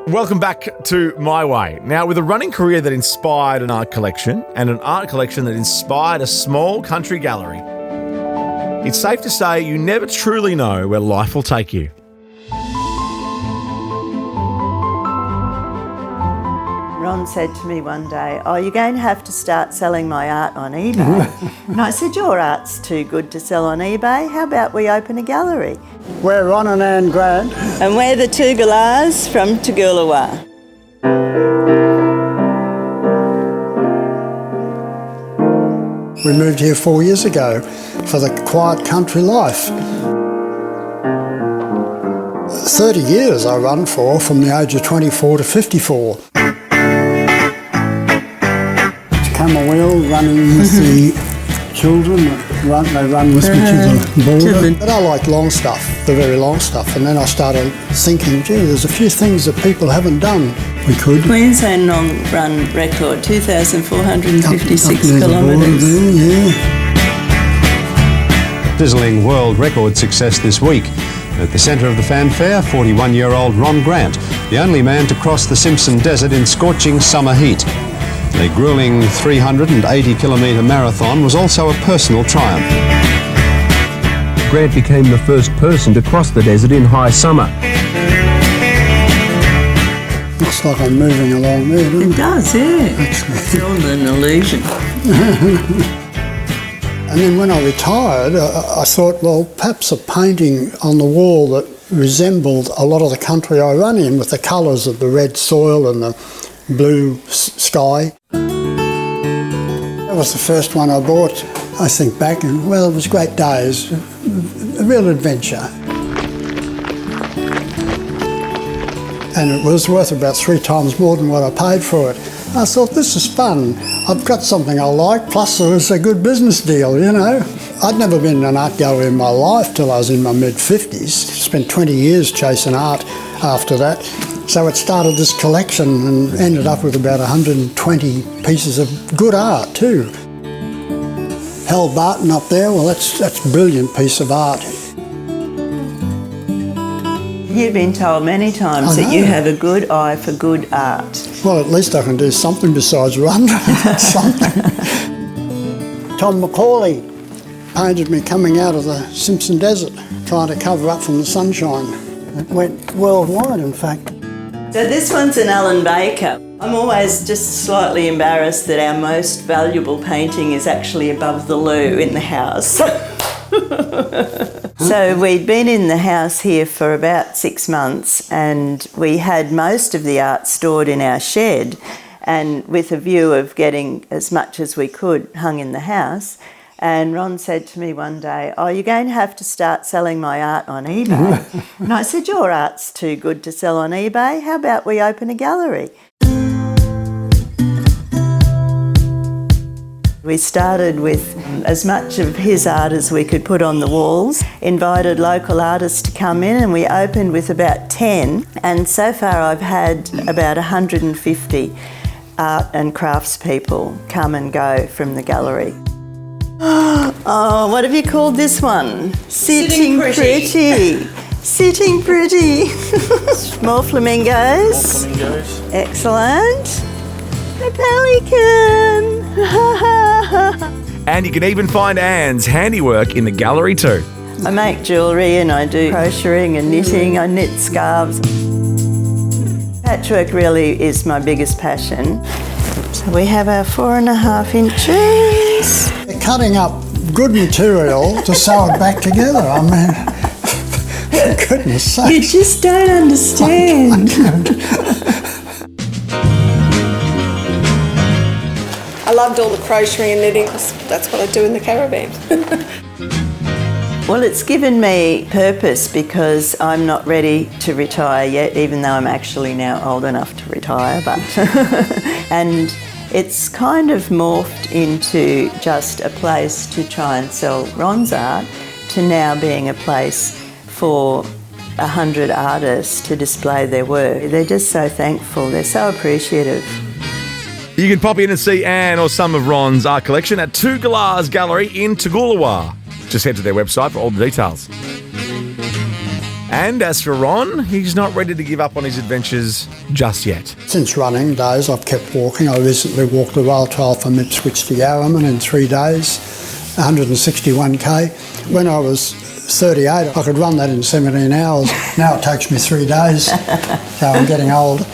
Welcome back to My Way. Now, with a running career that inspired an art collection and an art collection that inspired a small country gallery, it's safe to say you never truly know where life will take you. Ron said to me one day, "Oh, you're going to have to start selling my art on eBay." And I said, "Your art's too good to sell on eBay. How about we open a gallery?" We're Ron and Anne Grant. And we're the Two Galahs from Toogoolawah. We moved here 4 years ago for the quiet country life. 30 years I run for, from the age of 24 to 54. Camel wheel running with the children, they run with me to the border. But I like long stuff, the very long stuff, and then I started thinking, gee, there's a few things that people haven't done. We could. Queensland long run record, 2,456 kilometres. Yeah. Sizzling world record success this week. At the centre of the fanfare, 41-year-old Ron Grant, the only man to cross the Simpson Desert in scorching summer heat. The gruelling 380-kilometre marathon was also a personal triumph. Grant became the first person to cross the desert in high summer. Looks like I'm moving along there, doesn't it? It does, yeah. It's all an illusion. And then when I retired, I thought, well, perhaps a painting on the wall that resembled a lot of the country I run in, with the colours of the red soil and the blue sky. That was the first one I bought. I think back and, well, it was great days, a real adventure. And it was worth about 3 times more than what I paid for it. I thought, this is fun. I've got something I like, plus it was a good business deal, you know. I'd never been in an art gallery in my life till I was in my mid-50s. Spent 20 years chasing art after that. So it started this collection and ended up with about 120 pieces of good art too. Hal Barton up there, well, that's a brilliant piece of art. You've been told many times that you have a good eye for good art. Well, at least I can do something besides run. Something. Tom McCauley painted me coming out of the Simpson Desert, trying to cover up from the sunshine. It went worldwide, in fact. So this one's an Alan Baker. I'm always just slightly embarrassed that our most valuable painting is actually above the loo in the house. So we'd been in the house here for about 6 months, and we had most of the art stored in our shed, and with a view of getting as much as we could hung in the house. And Ron said to me one day, "Oh, you're going to have to start selling my art on eBay." And I said, "Your art's too good to sell on eBay. How about we open a gallery?" We started with as much of his art as we could put on the walls, invited local artists to come in, and we opened with about 10. And so far I've had about 150 art and craftspeople come and go from the gallery. Oh, what have you called this one? Sitting pretty. Sitting pretty. More flamingos. More flamingos. Excellent. A pelican. And you can even find Anne's handiwork in the gallery too. I make jewellery and I do crocheting and knitting. I knit scarves. Patchwork really is my biggest passion. So we have our 4.5 inches. They're cutting up good material to sew it back together. I mean, for goodness sake. You just don't understand. I loved all the crocheting and knitting because that's what I do in the caravan. Well, it's given me purpose because I'm not ready to retire yet, even though I'm actually now old enough to retire. But and it's kind of morphed into just a place to try and sell Ron's art, to now being a place for 100 artists to display their work. They're just so thankful. They're so appreciative. You can pop in and see Anne or some of Ron's art collection at Two Galahs Gallery in Toogoolawah. Just head to their website for all the details. And as for Ron, he's not ready to give up on his adventures just yet. Since running days, I've kept walking. I recently walked the rail trail from Ipswich to Yarraman in 3 days, 161k. When I was 38, I could run that in 17 hours. Now it takes me 3 days, so I'm getting old.